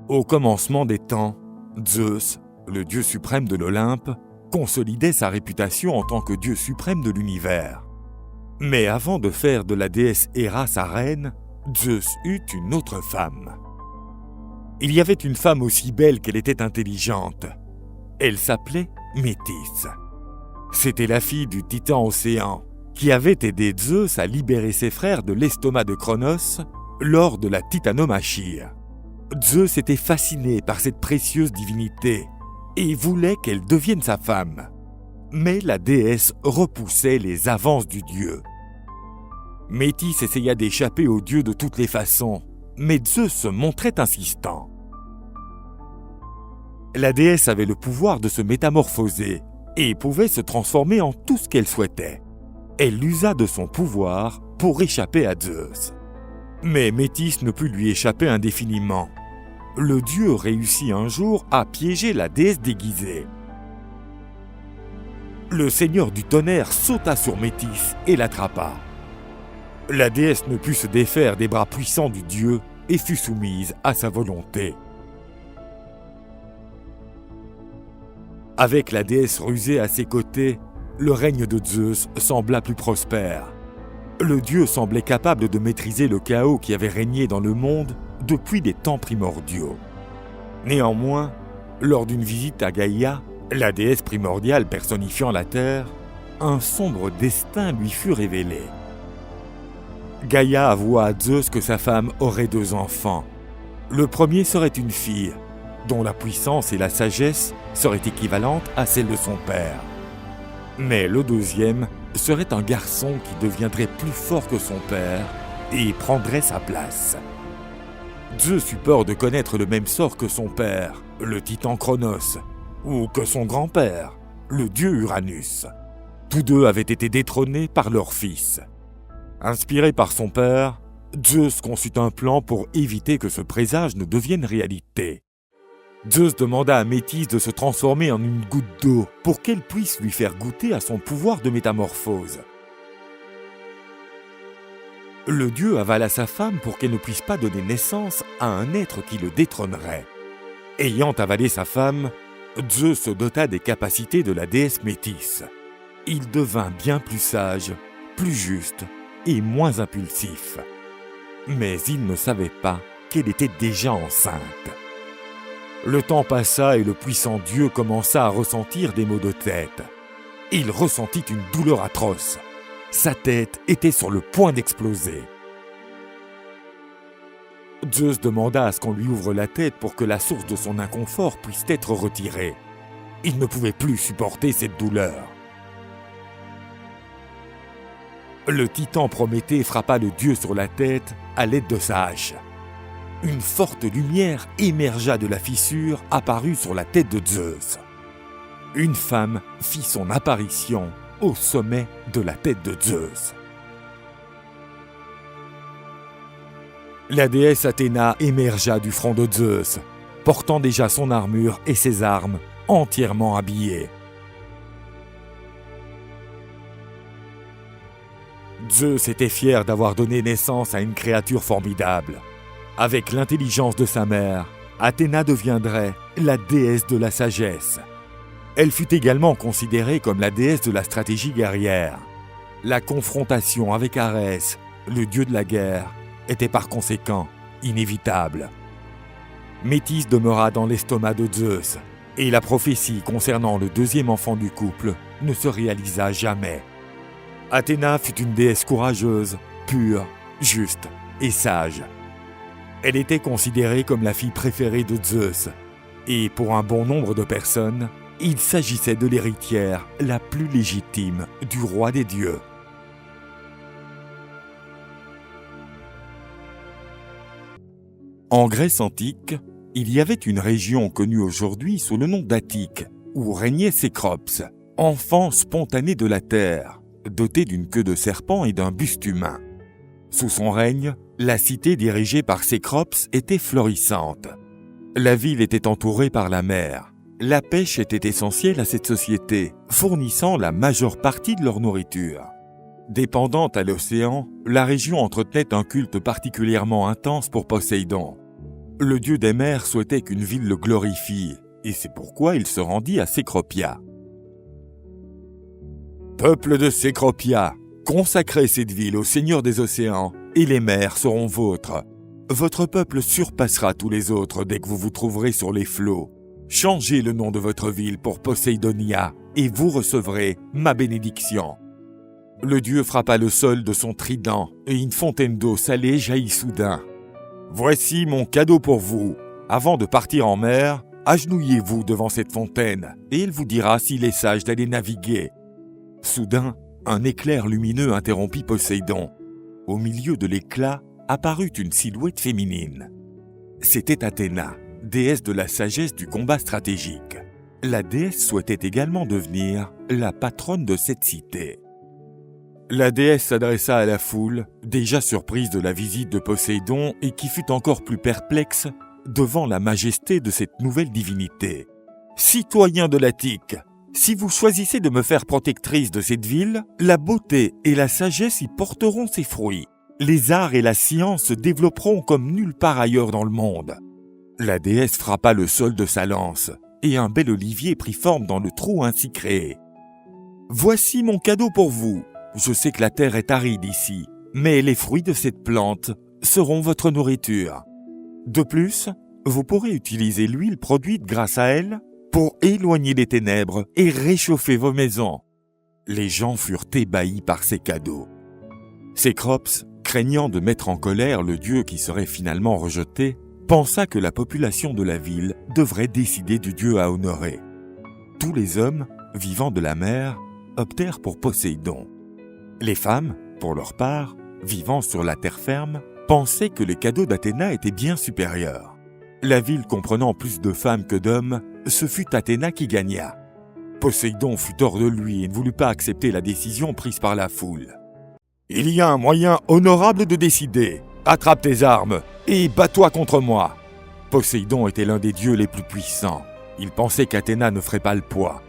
Au commencement des temps, Zeus, le dieu suprême de l'Olympe, consolidait sa réputation en tant que dieu suprême de l'univers. Mais avant de faire de la déesse Héra sa reine, Zeus eut une autre femme. Il y avait une femme aussi belle qu'elle était intelligente. Elle s'appelait Métis. C'était la fille du titan Océan, qui avait aidé Zeus à libérer ses frères de l'estomac de Cronos lors de la titanomachie. Zeus était fasciné par cette précieuse divinité et voulait qu'elle devienne sa femme. Mais la déesse repoussait les avances du dieu. Métis essaya d'échapper au dieu de toutes les façons, mais Zeus se montrait insistant. La déesse avait le pouvoir de se métamorphoser et pouvait se transformer en tout ce qu'elle souhaitait. Elle usa de son pouvoir pour échapper à Zeus. Mais Métis ne put lui échapper indéfiniment. Le dieu réussit un jour à piéger la déesse déguisée. Le seigneur du tonnerre sauta sur Métis et l'attrapa. La déesse ne put se défaire des bras puissants du dieu et fut soumise à sa volonté. Avec la déesse rusée à ses côtés, le règne de Zeus sembla plus prospère. Le dieu semblait capable de maîtriser le chaos qui avait régné dans le monde depuis les temps primordiaux. Néanmoins, lors d'une visite à Gaïa, la déesse primordiale personnifiant la Terre, un sombre destin lui fut révélé. Gaïa avoua à Zeus que sa femme aurait 2 enfants. Le premier serait une fille, dont la puissance et la sagesse seraient équivalentes à celles de son père. Mais le deuxième serait un garçon qui deviendrait plus fort que son père et prendrait sa place. Zeus eut peur de connaître le même sort que son père, le titan Cronos, ou que son grand-père, le dieu Uranus. Tous deux avaient été détrônés par leur fils. Inspiré par son père, Zeus conçut un plan pour éviter que ce présage ne devienne réalité. Zeus demanda à Métis de se transformer en une goutte d'eau pour qu'elle puisse lui faire goûter à son pouvoir de métamorphose. Le dieu avala sa femme pour qu'elle ne puisse pas donner naissance à un être qui le détrônerait. Ayant avalé sa femme, Zeus se dota des capacités de la déesse Métis. Il devint bien plus sage, plus juste et moins impulsif. Mais il ne savait pas qu'elle était déjà enceinte. Le temps passa et le puissant dieu commença à ressentir des maux de tête. Il ressentit une douleur atroce. Sa tête était sur le point d'exploser. Zeus demanda à ce qu'on lui ouvre la tête pour que la source de son inconfort puisse être retirée. Il ne pouvait plus supporter cette douleur. Le titan Prométhée frappa le dieu sur la tête à l'aide de sa hache. Une forte lumière émergea de la fissure apparue sur la tête de Zeus. Une femme fit son apparition au sommet de la tête de Zeus. La déesse Athéna émergea du front de Zeus, portant déjà son armure et ses armes, entièrement habillées. Zeus était fier d'avoir donné naissance à une créature formidable. Avec l'intelligence de sa mère, Athéna deviendrait la déesse de la sagesse. Elle fut également considérée comme la déesse de la stratégie guerrière. La confrontation avec Arès, le dieu de la guerre, était par conséquent inévitable. Métis demeura dans l'estomac de Zeus, et la prophétie concernant le deuxième enfant du couple ne se réalisa jamais. Athéna fut une déesse courageuse, pure, juste et sage. Elle était considérée comme la fille préférée de Zeus, et pour un bon nombre de personnes, il s'agissait de l'héritière la plus légitime du roi des dieux. En Grèce antique, il y avait une région connue aujourd'hui sous le nom d'Attique, où régnait Cécrops, enfant spontané de la terre, doté d'une queue de serpent et d'un buste humain. Sous son règne, la cité dirigée par Cécrops était florissante. La ville était entourée par la mer. La pêche était essentielle à cette société, fournissant la majeure partie de leur nourriture. Dépendante à l'océan, la région entretenait un culte particulièrement intense pour Poséidon. Le dieu des mers souhaitait qu'une ville le glorifie, et c'est pourquoi il se rendit à Cécropia. « Peuple de Cécropia, consacrez cette ville au Seigneur des océans, et les mers seront vôtres. Votre peuple surpassera tous les autres dès que vous vous trouverez sur les flots. Changez le nom de votre ville pour Poséidonia, et vous recevrez ma bénédiction. » Le dieu frappa le sol de son trident, et une fontaine d'eau salée jaillit soudain. « Voici mon cadeau pour vous. Avant de partir en mer, agenouillez-vous devant cette fontaine, et elle vous dira s'il est sage d'aller naviguer. » Soudain, un éclair lumineux interrompit Poséidon. Au milieu de l'éclat apparut une silhouette féminine. C'était Athéna, déesse de la sagesse du combat stratégique. La déesse souhaitait également devenir la patronne de cette cité. La déesse s'adressa à la foule, déjà surprise de la visite de Poséidon et qui fut encore plus perplexe devant la majesté de cette nouvelle divinité. « Citoyens de l'Attique, si vous choisissez de me faire protectrice de cette ville, la beauté et la sagesse y porteront ses fruits. Les arts et la science se développeront comme nulle part ailleurs dans le monde. » La déesse frappa le sol de sa lance, et un bel olivier prit forme dans le trou ainsi créé. « Voici mon cadeau pour vous. Je sais que la terre est aride ici, mais les fruits de cette plante seront votre nourriture. De plus, vous pourrez utiliser l'huile produite grâce à elle pour éloigner les ténèbres et réchauffer vos maisons. » Les gens furent ébahis par ces cadeaux. Cécrops, craignant de mettre en colère le dieu qui serait finalement rejeté, pensa que la population de la ville devrait décider du dieu à honorer. Tous les hommes, vivant de la mer, optèrent pour Poséidon. Les femmes, pour leur part, vivant sur la terre ferme, pensaient que les cadeaux d'Athéna étaient bien supérieurs. La ville comprenant plus de femmes que d'hommes, ce fut Athéna qui gagna. Poséidon fut hors de lui et ne voulut pas accepter la décision prise par la foule. « Il y a un moyen honorable de décider. Attrape tes armes et bats-toi contre moi. » Poséidon était l'un des dieux les plus puissants. Il pensait qu'Athéna ne ferait pas le poids.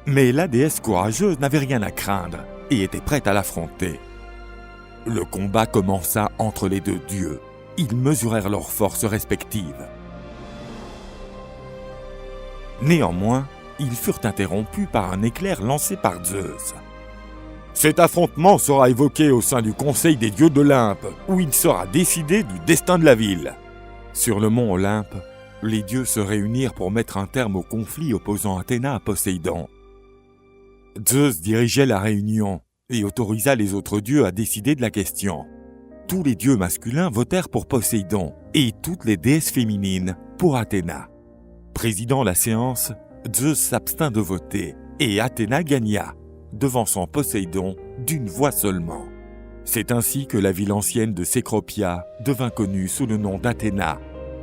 Mais la déesse courageuse n'avait rien à craindre et était prête à l'affronter. Le combat commença entre les deux dieux. Ils mesurèrent leurs forces respectives. Néanmoins, ils furent interrompus par un éclair lancé par Zeus. « Cet affrontement sera évoqué au sein du Conseil des dieux d'Olympe, où il sera décidé du destin de la ville. » Sur le mont Olympe, les dieux se réunirent pour mettre un terme au conflit opposant Athéna à Poséidon. Zeus dirigeait la réunion et autorisa les autres dieux à décider de la question. Tous les dieux masculins votèrent pour Poséidon et toutes les déesses féminines pour Athéna. Présidant la séance, Zeus s'abstint de voter et Athéna gagna, devançant Poséidon d'une voix seulement. C'est ainsi que la ville ancienne de Cécropia devint connue sous le nom d'Athéna.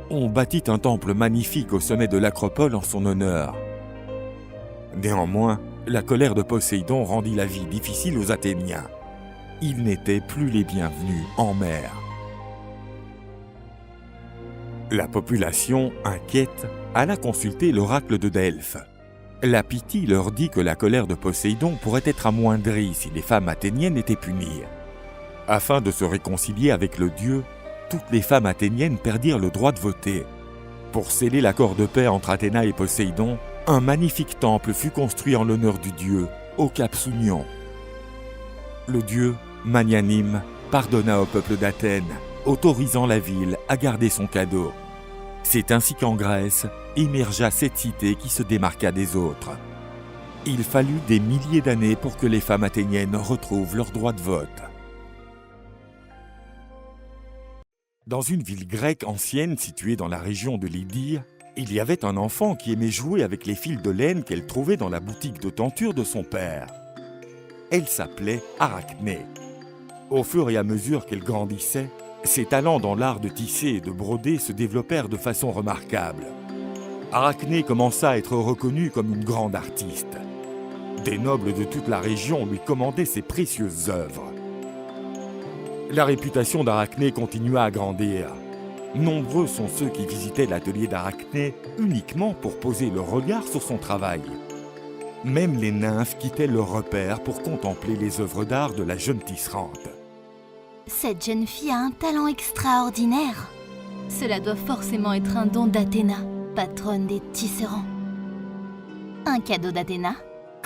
On bâtit un temple magnifique au sommet de l'acropole en son honneur. Néanmoins, la colère de Poséidon rendit la vie difficile aux Athéniens. Ils n'étaient plus les bienvenus en mer. La population, inquiète, alla consulter l'oracle de Delphes. La Pythie leur dit que la colère de Poséidon pourrait être amoindrie si les femmes athéniennes étaient punies. Afin de se réconcilier avec le dieu, toutes les femmes athéniennes perdirent le droit de voter. Pour sceller l'accord de paix entre Athéna et Poséidon, un magnifique temple fut construit en l'honneur du dieu, au cap Sounion. Le dieu, magnanime, pardonna au peuple d'Athènes, autorisant la ville à garder son cadeau. C'est ainsi qu'en Grèce émergea cette cité qui se démarqua des autres. Il fallut des milliers d'années pour que les femmes athéniennes retrouvent leur droit de vote. Dans une ville grecque ancienne située dans la région de Lydie, il y avait un enfant qui aimait jouer avec les fils de laine qu'elle trouvait dans la boutique de tenture de son père. Elle s'appelait Arachné. Au fur et à mesure qu'elle grandissait, ses talents dans l'art de tisser et de broder se développèrent de façon remarquable. Arachné commença à être reconnue comme une grande artiste. Des nobles de toute la région lui commandaient ses précieuses œuvres. La réputation d'Arachné continua à grandir. Nombreux sont ceux qui visitaient l'atelier d'Arachné uniquement pour poser leur regard sur son travail. Même les nymphes quittaient leur repère pour contempler les œuvres d'art de la jeune tisserande. Cette jeune fille a un talent extraordinaire. Cela doit forcément être un don d'Athéna, patronne des tisserands. Un cadeau d'Athéna?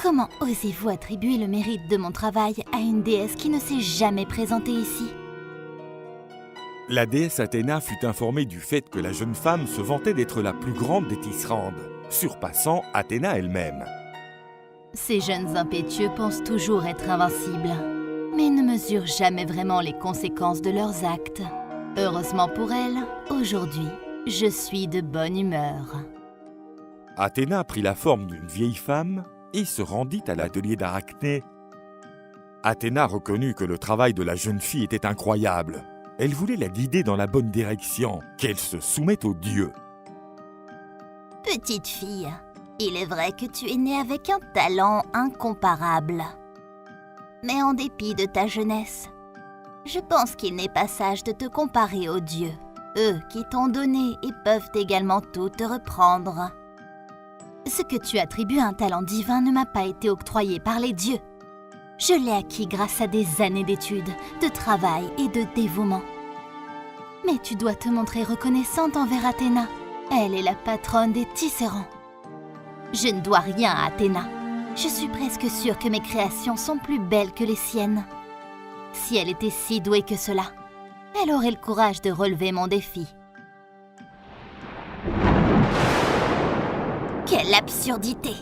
Comment osez-vous attribuer le mérite de mon travail à une déesse qui ne s'est jamais présentée ici? La déesse Athéna fut informée du fait que la jeune femme se vantait d'être la plus grande des tisserandes, surpassant Athéna elle-même. Ces jeunes impétueux pensent toujours être invincibles, mais ne mesurent jamais vraiment les conséquences de leurs actes. Heureusement pour elle, aujourd'hui, je suis de bonne humeur. Athéna prit la forme d'une vieille femme et se rendit à l'atelier d'Arachné. Athéna reconnut que le travail de la jeune fille était incroyable. Elle voulait la guider dans la bonne direction, qu'elle se soumette aux dieux. Petite fille, il est vrai que tu es née avec un talent incomparable. Mais en dépit de ta jeunesse, je pense qu'il n'est pas sage de te comparer aux dieux, eux qui t'ont donné et peuvent également tout te reprendre. Ce que tu attribues à un talent divin ne m'a pas été octroyé par les dieux. Je l'ai acquis grâce à des années d'études, de travail et de dévouement. Mais tu dois te montrer reconnaissante envers Athéna. Elle est la patronne des tisserands. Je ne dois rien à Athéna. Je suis presque sûre que mes créations sont plus belles que les siennes. Si elle était si douée que cela, elle aurait le courage de relever mon défi. Quelle absurdité!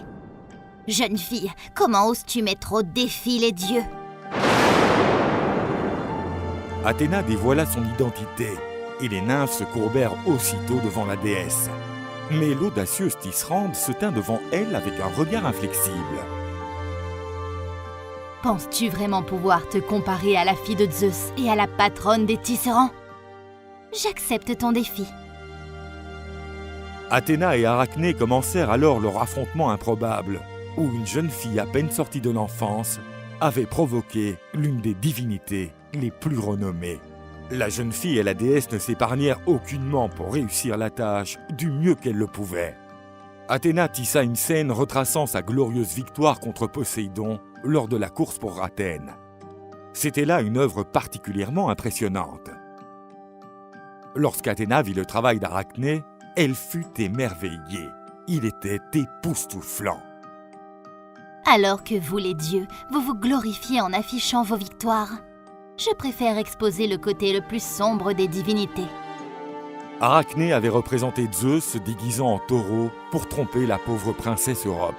Jeune fille, comment oses-tu mettre au défi les dieux? Athéna dévoila son identité, et les nymphes se courbèrent aussitôt devant la déesse. Mais l'audacieuse tisserande se tint devant elle avec un regard inflexible. Penses-tu vraiment pouvoir te comparer à la fille de Zeus et à la patronne des tisserands? J'accepte ton défi. Athéna et Arachné commencèrent alors leur affrontement improbable, où une jeune fille à peine sortie de l'enfance avait provoqué l'une des divinités les plus renommées. La jeune fille et la déesse ne s'épargnèrent aucunement pour réussir la tâche du mieux qu'elle le pouvait. Athéna tissa une scène retraçant sa glorieuse victoire contre Poséidon lors de la course pour Athènes. C'était là une œuvre particulièrement impressionnante. Lorsqu'Athéna vit le travail d'Arachné, elle fut émerveillée. Il était époustouflant. Alors que vous, les dieux, vous vous glorifiez en affichant vos victoires, je préfère exposer le côté le plus sombre des divinités. Arachné avait représenté Zeus se déguisant en taureau pour tromper la pauvre princesse Europe.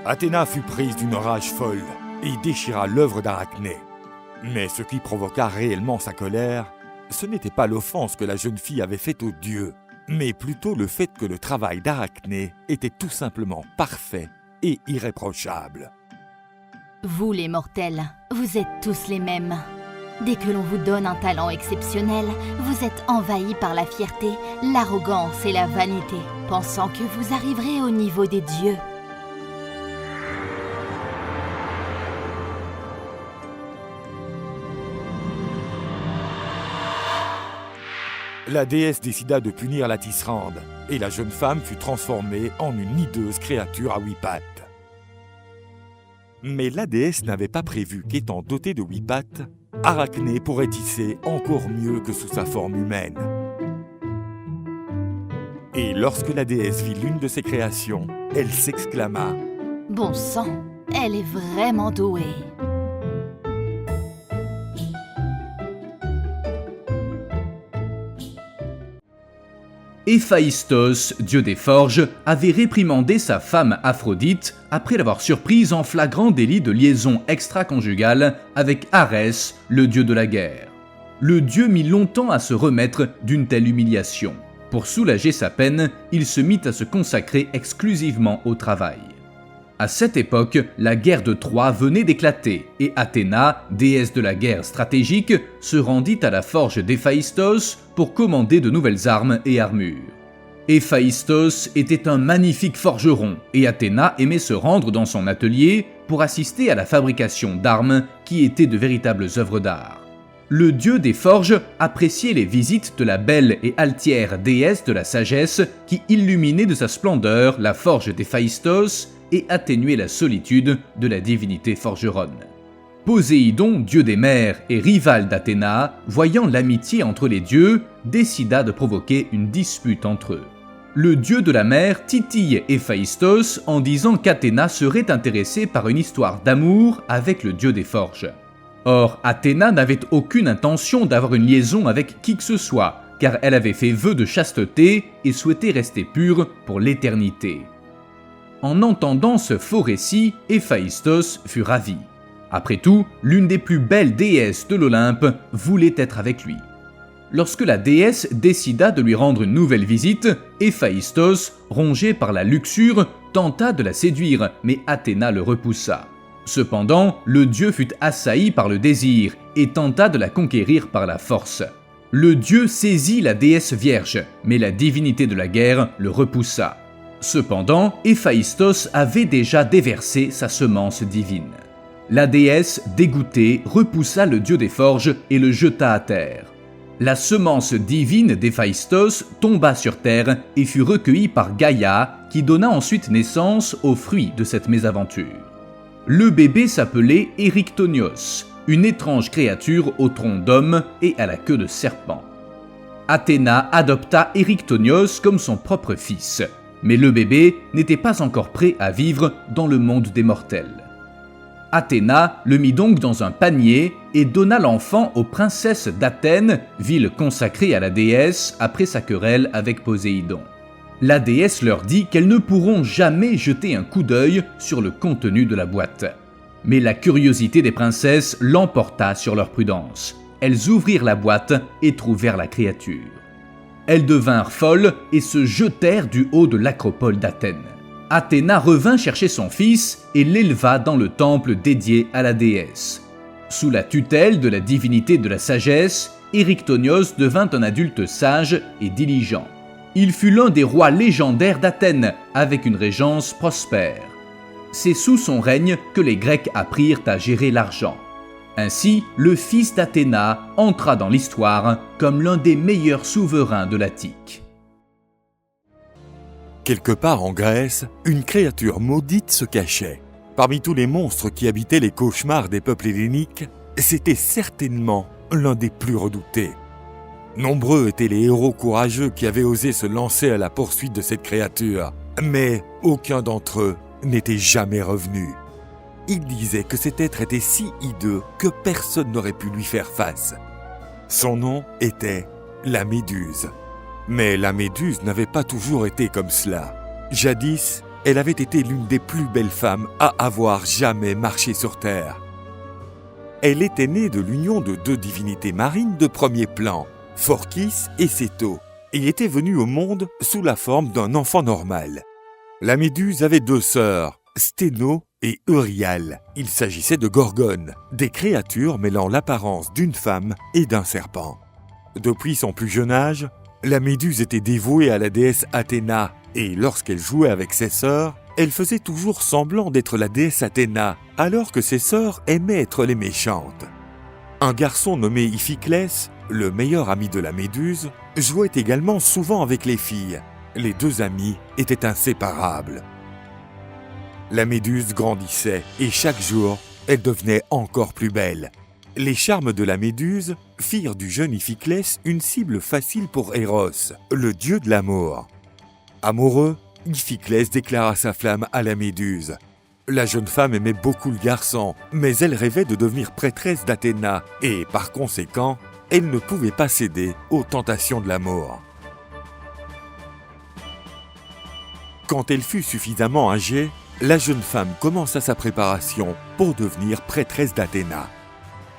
Athéna fut prise d'une rage folle et déchira l'œuvre d'Arachné. Mais ce qui provoqua réellement sa colère, ce n'était pas l'offense que la jeune fille avait faite aux dieux, mais plutôt le fait que le travail d'Arachné était tout simplement parfait et irréprochable. Vous, les mortels, vous êtes tous les mêmes. Dès que l'on vous donne un talent exceptionnel, vous êtes envahis par la fierté, l'arrogance et la vanité, pensant que vous arriverez au niveau des dieux. La déesse décida de punir la tisserande, et la jeune femme fut transformée en une hideuse créature à 8 pattes. Mais la déesse n'avait pas prévu qu'étant dotée de 8 pattes, Arachné pourrait tisser encore mieux que sous sa forme humaine. Et lorsque la déesse vit l'une de ses créations, elle s'exclama « Bon sang, elle est vraiment douée !» Héphaïstos, dieu des forges, avait réprimandé sa femme Aphrodite après l'avoir surprise en flagrant délit de liaison extra-conjugale avec Arès, le dieu de la guerre. Le dieu mit longtemps à se remettre d'une telle humiliation. Pour soulager sa peine, il se mit à se consacrer exclusivement au travail. À cette époque, la guerre de Troie venait d'éclater et Athéna, déesse de la guerre stratégique, se rendit à la forge d'Héphaïstos pour commander de nouvelles armes et armures. Héphaïstos était un magnifique forgeron et Athéna aimait se rendre dans son atelier pour assister à la fabrication d'armes qui étaient de véritables œuvres d'art. Le dieu des forges appréciait les visites de la belle et altière déesse de la sagesse qui illuminait de sa splendeur la forge d'Héphaïstos et atténuait la solitude de la divinité forgeronne. Poséidon, dieu des mers et rival d'Athéna, voyant l'amitié entre les dieux, décida de provoquer une dispute entre eux. Le dieu de la mer titille Héphaïstos en disant qu'Athéna serait intéressée par une histoire d'amour avec le dieu des forges. Or, Athéna n'avait aucune intention d'avoir une liaison avec qui que ce soit, car elle avait fait vœu de chasteté et souhaitait rester pure pour l'éternité. En entendant ce faux récit, Héphaïstos fut ravi. Après tout, l'une des plus belles déesses de l'Olympe voulait être avec lui. Lorsque la déesse décida de lui rendre une nouvelle visite, Héphaïstos, rongé par la luxure, tenta de la séduire, mais Athéna le repoussa. Cependant, le dieu fut assailli par le désir et tenta de la conquérir par la force. Le dieu saisit la déesse vierge, mais la divinité de la guerre le repoussa. Cependant, Héphaïstos avait déjà déversé sa semence divine. La déesse, dégoûtée, repoussa le dieu des forges et le jeta à terre. La semence divine d'Héphaïstos tomba sur terre et fut recueillie par Gaïa, qui donna ensuite naissance aux fruits de cette mésaventure. Le bébé s'appelait Érictonios, une étrange créature au tronc d'homme et à la queue de serpent. Athéna adopta Érictonios comme son propre fils, mais le bébé n'était pas encore prêt à vivre dans le monde des mortels. Athéna le mit donc dans un panier et donna l'enfant aux princesses d'Athènes, ville consacrée à la déesse après sa querelle avec Poséidon. La déesse leur dit qu'elles ne pourront jamais jeter un coup d'œil sur le contenu de la boîte. Mais la curiosité des princesses l'emporta sur leur prudence. Elles ouvrirent la boîte et trouvèrent la créature. Elles devinrent folles et se jetèrent du haut de l'acropole d'Athènes. Athéna revint chercher son fils et l'éleva dans le temple dédié à la déesse. Sous la tutelle de la divinité de la sagesse, Érictonios devint un adulte sage et diligent. Il fut l'un des rois légendaires d'Athènes, avec une régence prospère. C'est sous son règne que les Grecs apprirent à gérer l'argent. Ainsi, le fils d'Athéna entra dans l'histoire comme l'un des meilleurs souverains de l'Attique. Quelque part en Grèce, une créature maudite se cachait. Parmi tous les monstres qui habitaient les cauchemars des peuples helléniques, c'était certainement l'un des plus redoutés. Nombreux étaient les héros courageux qui avaient osé se lancer à la poursuite de cette créature, mais aucun d'entre eux n'était jamais revenu. Ils disaient que cet être était si hideux que personne n'aurait pu lui faire face. Son nom était la Méduse. Mais la Méduse n'avait pas toujours été comme cela. Jadis, elle avait été l'une des plus belles femmes à avoir jamais marché sur Terre. Elle était née de l'union de deux divinités marines de premier plan, Phorkys et Céto, et était venue au monde sous la forme d'un enfant normal. La Méduse avait deux sœurs, Sténo et Euryale. Il s'agissait de gorgones, des créatures mêlant l'apparence d'une femme et d'un serpent. Depuis son plus jeune âge, la Méduse était dévouée à la déesse Athéna, et lorsqu'elle jouait avec ses sœurs, elle faisait toujours semblant d'être la déesse Athéna, alors que ses sœurs aimaient être les méchantes. Un garçon nommé Iphiclès, le meilleur ami de la Méduse, jouait également souvent avec les filles. Les deux amis étaient inséparables. La Méduse grandissait, et chaque jour, elle devenait encore plus belle. Les charmes de la Méduse firent du jeune Iphiclès une cible facile pour Eros, le dieu de l'amour. Amoureux, Iphiclès déclara sa flamme à la Méduse. La jeune femme aimait beaucoup le garçon, mais elle rêvait de devenir prêtresse d'Athéna et, par conséquent, elle ne pouvait pas céder aux tentations de l'amour. Quand elle fut suffisamment âgée, la jeune femme commença sa préparation pour devenir prêtresse d'Athéna.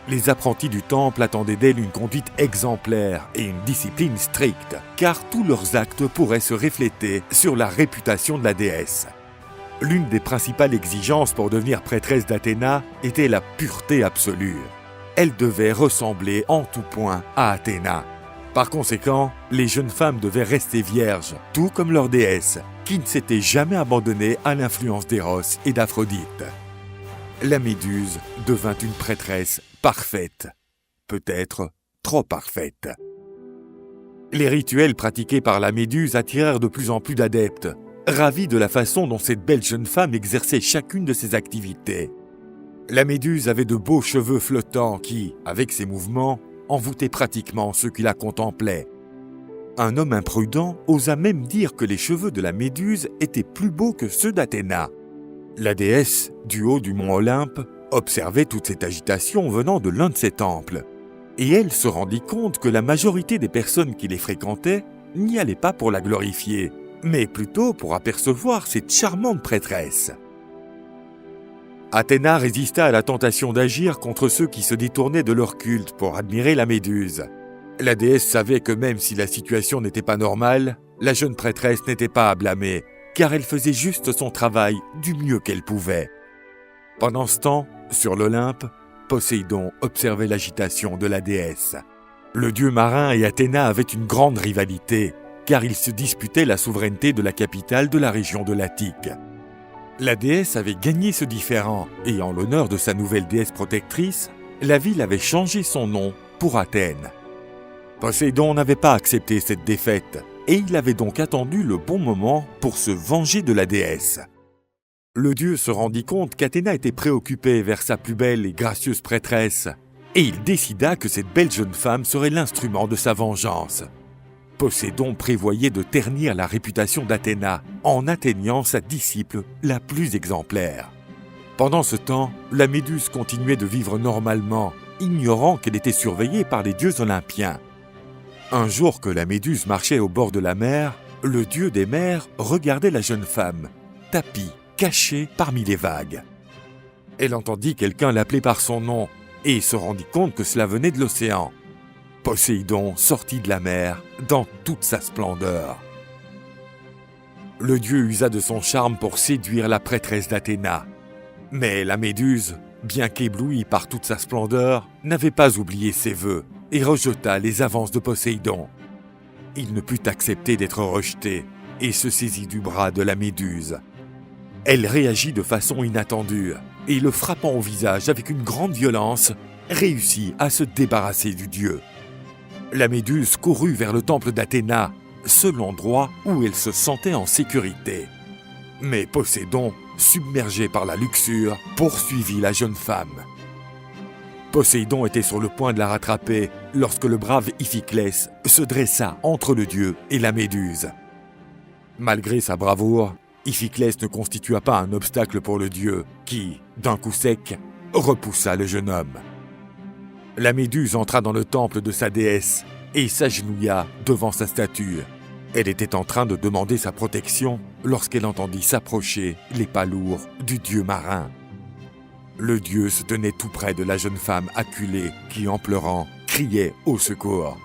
Les apprentis du temple attendaient d'elle une conduite exemplaire et une discipline stricte, car tous leurs actes pourraient se refléter sur la réputation de la déesse. L'une des principales exigences pour devenir prêtresse d'Athéna était la pureté absolue. Elle devait ressembler en tout point à Athéna. Par conséquent, les jeunes femmes devaient rester vierges, tout comme leur déesse, qui ne s'était jamais abandonnée à l'influence d'Eros et d'Aphrodite. La Méduse devint une prêtresse parfaite, peut-être trop parfaite. Les rituels pratiqués par la Méduse attirèrent de plus en plus d'adeptes, ravis de la façon dont cette belle jeune femme exerçait chacune de ses activités. La méduse avait de beaux cheveux flottants qui, avec ses mouvements, envoûtaient pratiquement ceux qui la contemplaient. Un homme imprudent osa même dire que les cheveux de la méduse étaient plus beaux que ceux d'Athéna. La déesse, du haut du mont Olympe, observait toute cette agitation venant de l'un de ses temples. Et elle se rendit compte que la majorité des personnes qui les fréquentaient n'y allaient pas pour la glorifier, mais plutôt pour apercevoir cette charmante prêtresse. Athéna résista à la tentation d'agir contre ceux qui se détournaient de leur culte pour admirer la méduse. La déesse savait que même si la situation n'était pas normale, la jeune prêtresse n'était pas à blâmer, car elle faisait juste son travail du mieux qu'elle pouvait. Pendant ce temps, sur l'Olympe, Poséidon observait l'agitation de la déesse. Le dieu marin et Athéna avaient une grande rivalité, car ils se disputaient la souveraineté de la capitale de la région de l'Attique. La déesse avait gagné ce différend, et en l'honneur de sa nouvelle déesse protectrice, la ville avait changé son nom pour Athènes. Poséidon n'avait pas accepté cette défaite, et il avait donc attendu le bon moment pour se venger de la déesse. Le dieu se rendit compte qu'Athéna était préoccupée vers sa plus belle et gracieuse prêtresse, et il décida que cette belle jeune femme serait l'instrument de sa vengeance. Poséidon prévoyait de ternir la réputation d'Athéna en atteignant sa disciple la plus exemplaire. Pendant ce temps, la méduse continuait de vivre normalement, ignorant qu'elle était surveillée par les dieux olympiens. Un jour que la méduse marchait au bord de la mer, le dieu des mers regardait la jeune femme, tapie, cachée parmi les vagues. Elle entendit quelqu'un l'appeler par son nom et se rendit compte que cela venait de l'océan. Poséidon sortit de la mer dans toute sa splendeur. Le dieu usa de son charme pour séduire la prêtresse d'Athéna. Mais la méduse, bien qu'éblouie par toute sa splendeur, n'avait pas oublié ses vœux et rejeta les avances de Poséidon. Il ne put accepter d'être rejeté et se saisit du bras de la méduse. Elle réagit de façon inattendue et, le frappant au visage avec une grande violence, réussit à se débarrasser du dieu. La méduse courut vers le temple d'Athéna, seul endroit où elle se sentait en sécurité. Mais Poséidon, submergé par la luxure, poursuivit la jeune femme. Poséidon était sur le point de la rattraper lorsque le brave Iphiclès se dressa entre le dieu et la méduse. Malgré sa bravoure, Iphiclès ne constitua pas un obstacle pour le dieu qui, d'un coup sec, repoussa le jeune homme. La méduse entra dans le temple de sa déesse et s'agenouilla devant sa statue. Elle était en train de demander sa protection lorsqu'elle entendit s'approcher les pas lourds du dieu marin. Le dieu se tenait tout près de la jeune femme acculée qui, en pleurant, criait au secours.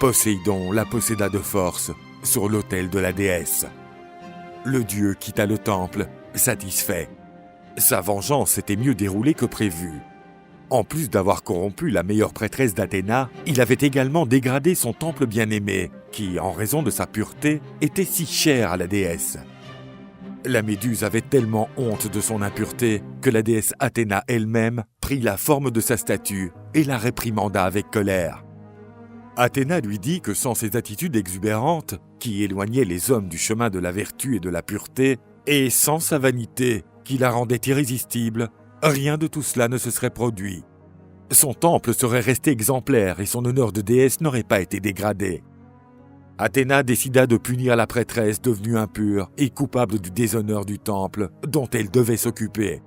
Poséidon la posséda de force sur l'autel de la déesse. Le dieu quitta le temple, satisfait. Sa vengeance s'était mieux déroulée que prévu. En plus d'avoir corrompu la meilleure prêtresse d'Athéna, il avait également dégradé son temple bien-aimé, qui, en raison de sa pureté, était si cher à la déesse. La méduse avait tellement honte de son impureté que la déesse Athéna elle-même prit la forme de sa statue et la réprimanda avec colère. Athéna lui dit que sans ses attitudes exubérantes, qui éloignaient les hommes du chemin de la vertu et de la pureté, et sans sa vanité, qui la rendait irrésistible, rien de tout cela ne se serait produit. Son temple serait resté exemplaire et son honneur de déesse n'aurait pas été dégradé. Athéna décida de punir la prêtresse devenue impure et coupable du déshonneur du temple dont elle devait s'occuper.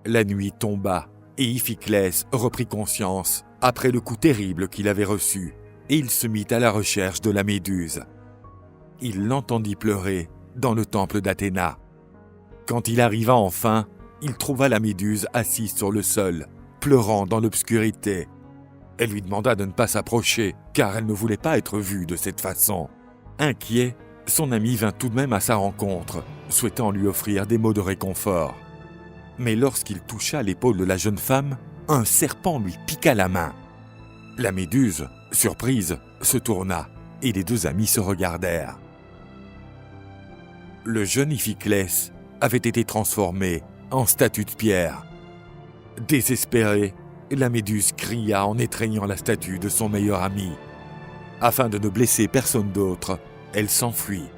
La nuit tomba et Iphiclès reprit conscience après le coup terrible qu'il avait reçu et il se mit à la recherche de la méduse. Il l'entendit pleurer dans le temple d'Athéna. Quand il arriva enfin, il trouva la méduse assise sur le sol, pleurant dans l'obscurité. Elle lui demanda de ne pas s'approcher, car elle ne voulait pas être vue de cette façon. Inquiet, son ami vint tout de même à sa rencontre, souhaitant lui offrir des mots de réconfort. Mais lorsqu'il toucha l'épaule de la jeune femme, un serpent lui piqua la main. La méduse, surprise, se tourna, et les deux amis se regardèrent. Le jeune Iphiclès avait été transformé en statue de pierre. Désespérée, la méduse cria en étreignant la statue de son meilleur ami. Afin de ne blesser personne d'autre, elle s'enfuit.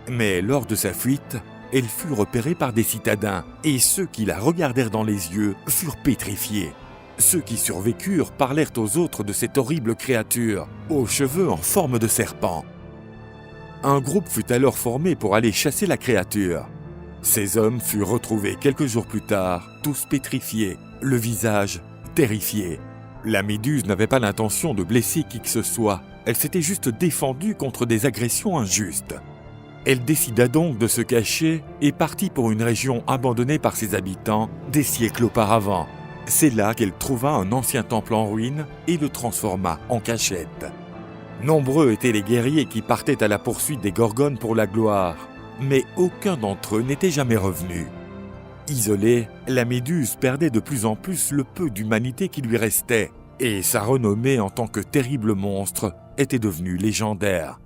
Mais lors de sa fuite, elle fut repérée par des citadins, et ceux qui la regardèrent dans les yeux furent pétrifiés. Ceux qui survécurent parlèrent aux autres de cette horrible créature, aux cheveux en forme de serpent. Un groupe fut alors formé pour aller chasser la créature. Ces hommes furent retrouvés quelques jours plus tard, tous pétrifiés, le visage terrifié. La méduse n'avait pas l'intention de blesser qui que ce soit, elle s'était juste défendue contre des agressions injustes. Elle décida donc de se cacher et partit pour une région abandonnée par ses habitants des siècles auparavant. C'est là qu'elle trouva un ancien temple en ruine et le transforma en cachette. Nombreux étaient les guerriers qui partaient à la poursuite des Gorgones pour la gloire, mais aucun d'entre eux n'était jamais revenu. Isolée, la méduse perdait de plus en plus le peu d'humanité qui lui restait, et sa renommée en tant que terrible monstre était devenue légendaire.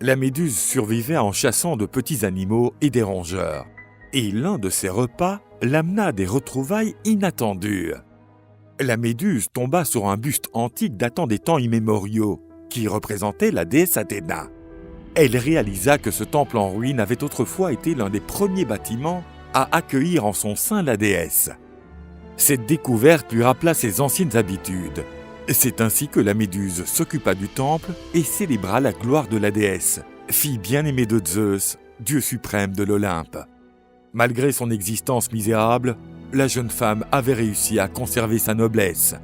La méduse survivait en chassant de petits animaux et des rongeurs, et l'un de ses repas l'amena à des retrouvailles inattendues. La méduse tomba sur un buste antique datant des temps immémoriaux, qui représentait la déesse Athéna. Elle réalisa que ce temple en ruine avait autrefois été l'un des premiers bâtiments à accueillir en son sein la déesse. Cette découverte lui rappela ses anciennes habitudes. C'est ainsi que la méduse s'occupa du temple et célébra la gloire de la déesse, fille bien-aimée de Zeus, dieu suprême de l'Olympe. Malgré son existence misérable, la jeune femme avait réussi à conserver sa noblesse.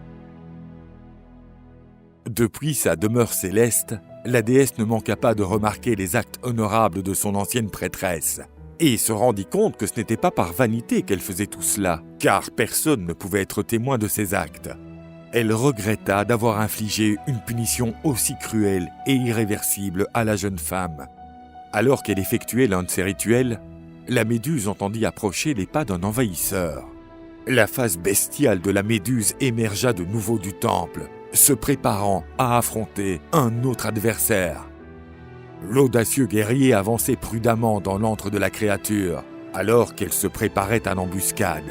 Depuis sa demeure céleste, la déesse ne manqua pas de remarquer les actes honorables de son ancienne prêtresse, et se rendit compte que ce n'était pas par vanité qu'elle faisait tout cela, car personne ne pouvait être témoin de ses actes. Elle regretta d'avoir infligé une punition aussi cruelle et irréversible à la jeune femme. Alors qu'elle effectuait l'un de ses rituels, la méduse entendit approcher les pas d'un envahisseur. La face bestiale de la méduse émergea de nouveau du temple, se préparant à affronter un autre adversaire. L'audacieux guerrier avançait prudemment dans l'antre de la créature, alors qu'elle se préparait à l'embuscade.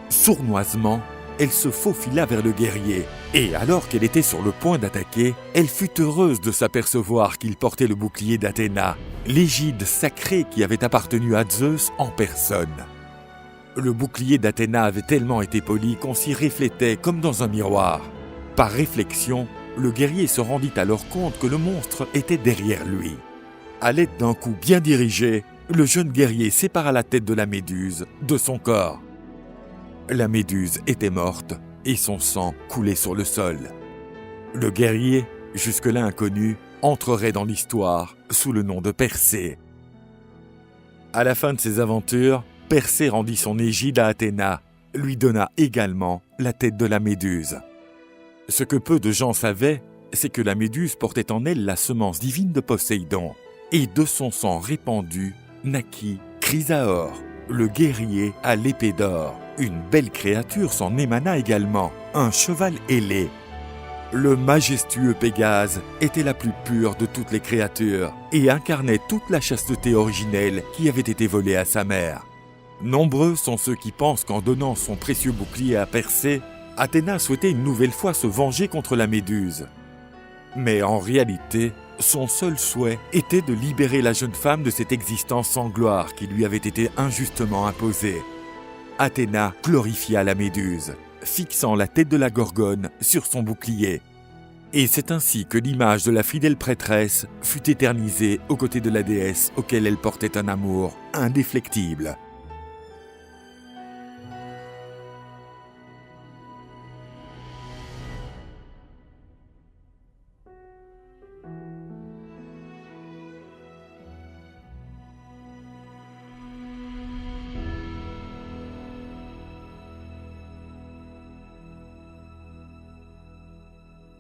Sournoisement, elle se faufila vers le guerrier, et alors qu'elle était sur le point d'attaquer, elle fut heureuse de s'apercevoir qu'il portait le bouclier d'Athéna, l'égide sacrée qui avait appartenu à Zeus en personne. Le bouclier d'Athéna avait tellement été poli qu'on s'y reflétait comme dans un miroir. Par réflexion, le guerrier se rendit alors compte que le monstre était derrière lui. À l'aide d'un coup bien dirigé, le jeune guerrier sépara la tête de la méduse de son corps. La méduse était morte et son sang coulait sur le sol. Le guerrier, jusque-là inconnu, entrerait dans l'histoire sous le nom de Persée. À la fin de ses aventures, Persée rendit son égide à Athéna, lui donna également la tête de la méduse. Ce que peu de gens savaient, c'est que la méduse portait en elle la semence divine de Poséidon, et de son sang répandu naquit Chrysaor, le guerrier à l'épée d'or. Une belle créature s'en émana également, un cheval ailé. Le majestueux Pégase était la plus pure de toutes les créatures et incarnait toute la chasteté originelle qui avait été volée à sa mère. Nombreux sont ceux qui pensent qu'en donnant son précieux bouclier à Persée, Athéna souhaitait une nouvelle fois se venger contre la méduse. Mais en réalité, son seul souhait était de libérer la jeune femme de cette existence sans gloire qui lui avait été injustement imposée. Athéna glorifia la méduse, fixant la tête de la Gorgone sur son bouclier. Et c'est ainsi que l'image de la fidèle prêtresse fut éternisée aux côtés de la déesse auquel elle portait un amour indéflectible.